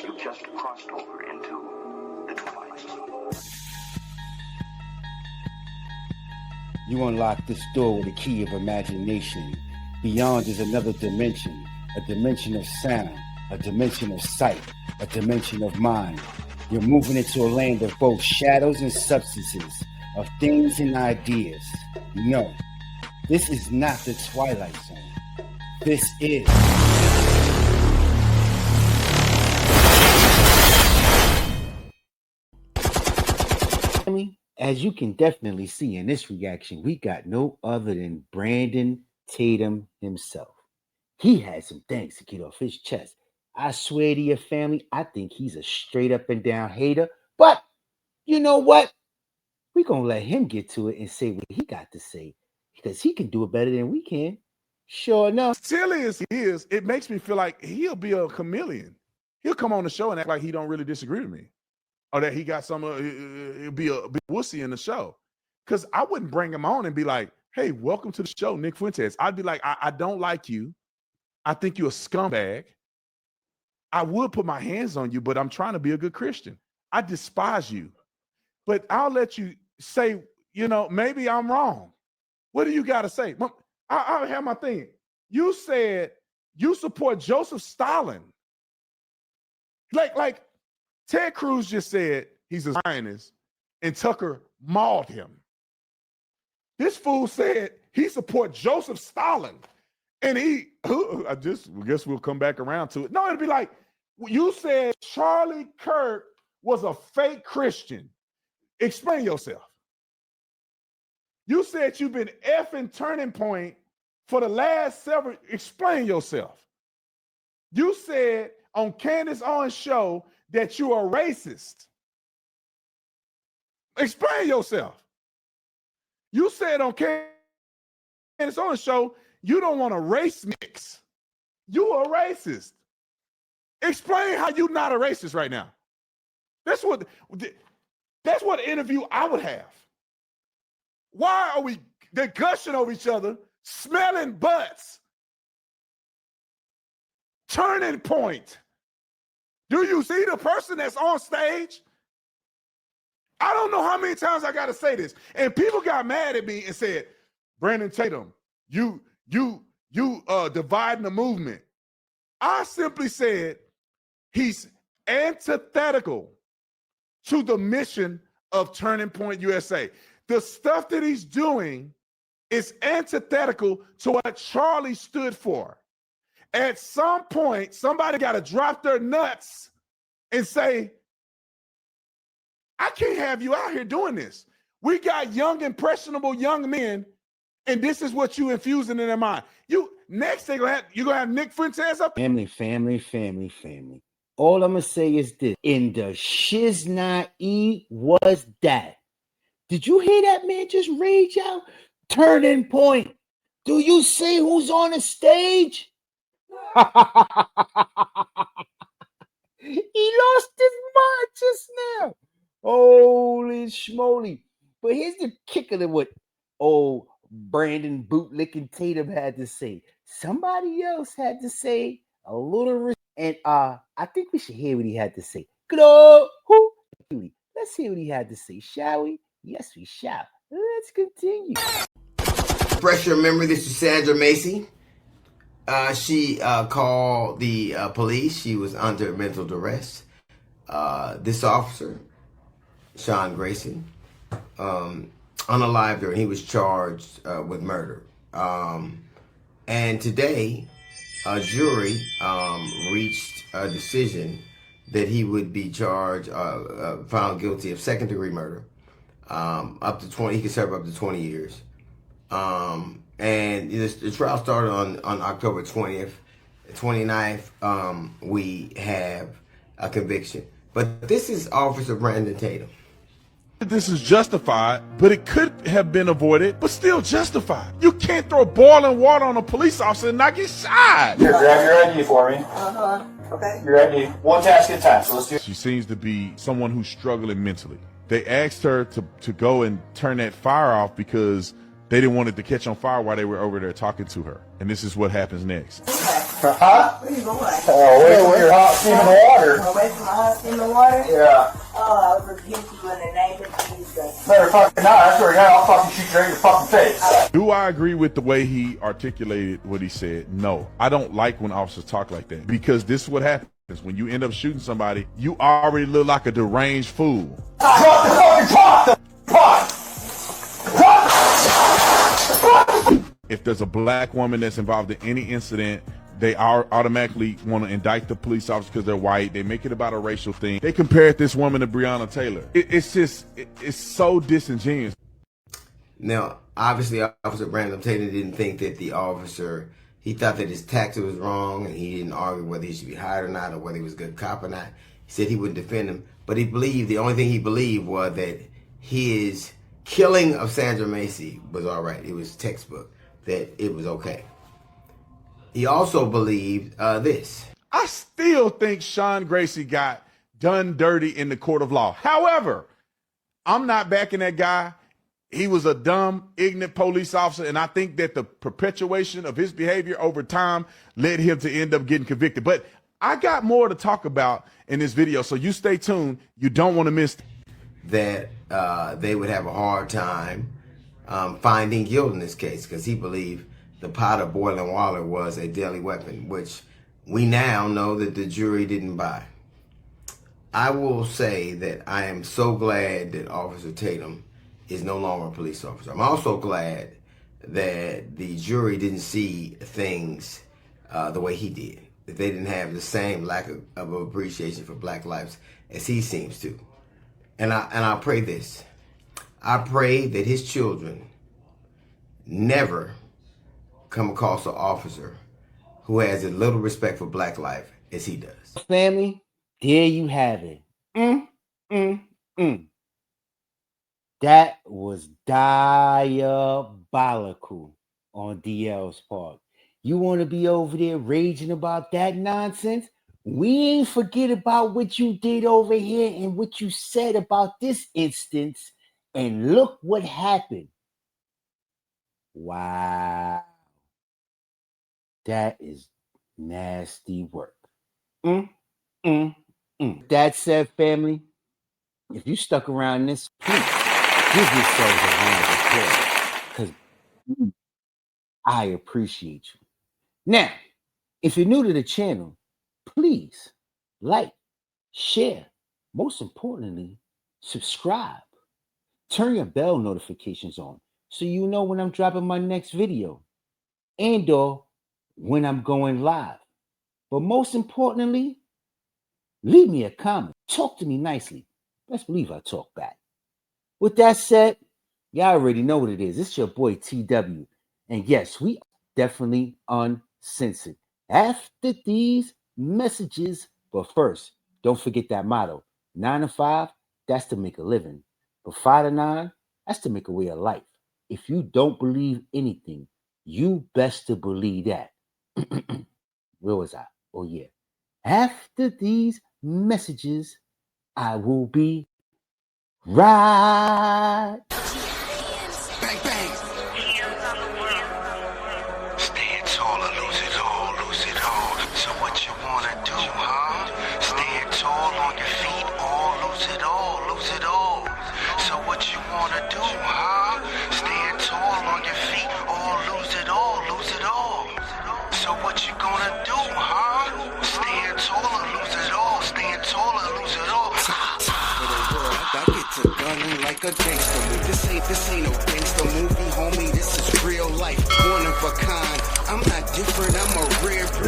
You've just crossed over into the Twilight Zone. You unlock this door with a key of imagination. Beyond is another dimension, a dimension of sound, a dimension of sight, a dimension of mind. You're moving into a land of both shadows and substances, of things and ideas. No, this is not the Twilight Zone. This is... As you can definitely see in this reaction, we got no other than Brandon Tatum himself. He had some things to get off his chest. I swear to your family, I think he's a straight up and down hater. But you know what? We're going to let him get to it and say what he got to say, because he can do it better than we can. Sure enough. Silly as he is, it makes me feel like he'll be a chameleon. He'll come on the show and act like he don't really disagree with me, or that he got some, he'll be a wussy in the show. Because I wouldn't bring him on and be like, hey, welcome to the show, Nick Fuentes. I'd be like, I don't like you. I think you're a scumbag. I would put my hands on you, but I'm trying to be a good Christian. I despise you. But I'll let you say, you know, maybe I'm wrong. What do you got to say? I have my thing. You said you support Joseph Stalin. Like Ted Cruz just said he's a Zionist, and Tucker mauled him. This fool said he supports Joseph Stalin, and I guess we'll come back around to it. No, it'd be like, you said Charlie Kirk was a fake Christian. Explain yourself. You said you've been effing Turning Point for the last several. Explain yourself. You said on Candace Owens' show that you are racist. Explain yourself. You said on Candace Owens' show you don't want a race mix. You are racist. Explain how you're not a racist right now. That's what interview I would have. Why are they're gushing over each other, smelling butts? Turning Point. Do you see the person that's on stage? I don't know how many times I got to say this. And people got mad at me and said, Brandon Tatum, you dividing the movement. I simply said he's antithetical to the mission of Turning Point USA. The stuff that he's doing is antithetical to what Charlie stood for. At some point, somebody got to drop their nuts and say, I can't have you out here doing this. We got young, impressionable young men, and this is what you infusing in their mind. Next thing you're gonna have Nick Fuentes up. Family. All I'm gonna say is this: in the shiznai was that. Did you hear that man just rage out? Turning Point. Do you see who's on the stage? He lost his mind just now. Holy schmoly. But here's the kicker to what old Brandon Bootlicking Tatum had to say. Somebody else had to say a little, and I think we should hear what he had to say. Let's hear what he had to say, shall we? Yes, we shall. Let's continue. Refresh your memory, this is Sandra Massey. She called the police. She was under mental duress. This officer, Sean Grayson, unalived her, and he was charged with murder. And today, a jury reached a decision that he would be charged, found guilty of second-degree murder, up to 20. He could serve up to 20 years. And the trial started on October 20th. 29th, we have a conviction. But this is Officer Brandon Tatum. This is justified, but it could have been avoided, but still justified. You can't throw boiling water on a police officer and not get shot. Here, grab your ID for me. Okay. Your ID. One task at a time. So let's do. She seems to be someone who's struggling mentally. They asked her to go and turn that fire off because they didn't want it to catch on fire while they were over there talking to her. And this is what happens next. Okay. Huh? Where you going? Away from your hot steaming water. Away from my husband in the water? Yeah. Oh, I rebuke you in the name of Jesus. Better fucking not. That's where I'll fucking shoot you right in your fucking face. Do I agree with the way he articulated what he said? No. I don't like when officers talk like that, because this is what happens. When you end up shooting somebody, you already look like a deranged fool. Drop the fucking pot! If there's a black woman that's involved in any incident, they are automatically want to indict the police officer because they're white. They make it about a racial thing. They compared this woman to Breonna Taylor. It's so disingenuous. Now, obviously, Officer Brandon Tatum didn't think that the officer, he thought that his tactic was wrong, and he didn't argue whether he should be hired or not, or whether he was a good cop or not. He said he wouldn't defend him, but he believed, the only thing he believed was that his killing of Sandra Massey was all right. It was textbook, that it was okay. He also believed this. I still think Sean Gracie got done dirty in the court of law. However, I'm not backing that guy. He was a dumb, ignorant police officer, and I think that the perpetuation of his behavior over time led him to end up getting convicted. But I got more to talk about in this video, so you stay tuned. You don't want to miss that they would have a hard time finding guilt in this case, because he believed the pot of boiling water was a deadly weapon, which we now know that the jury didn't buy. I will say that I am so glad that Officer Tatum is no longer a police officer. I'm also glad that the jury didn't see things the way he did, that they didn't have the same lack of appreciation for black lives as he seems to. And I pray this. I pray that his children never come across an officer who has as little respect for black life as he does. Family, there you have it. That was diabolical on DL's part. You want to be over there raging about that nonsense? We ain't forget about what you did over here and what you said about this instance. And look what happened. Wow. That is nasty work. That said, family, if you stuck around this, please give yourselves a round of applause, because I appreciate you. Now, if you're new to the channel, please like, share, most importantly, subscribe. Turn your bell notifications on so you know when I'm dropping my next video and or when I'm going live. But most importantly, leave me a comment. Talk to me nicely. Best believe I talk back. With that said, y'all already know what it is. It's your boy TW. And yes, we are definitely uncensored. After these messages, but first, don't forget that motto. 9 to 5, that's to make a living. But 5 to 9, that's to make a way of life. If you don't believe anything, you best to believe that. Where was I? Oh, yeah. After these messages, I will be right. Bang, bang. Stand tall or lose it all, lose it all. So what you wanna do, huh? Stand tall on your feet or lose it all, lose it all. So what you wanna do, huh? Stand tall on your feet or lose it all, lose it all. So what you gonna do, huh? Stand tall or lose it all, stand tall or lose it all. I get to gunning like a gangster move. This ain't no gangster movie, homie. This is real life, one of a kind. I'm not different, I'm a rare breed.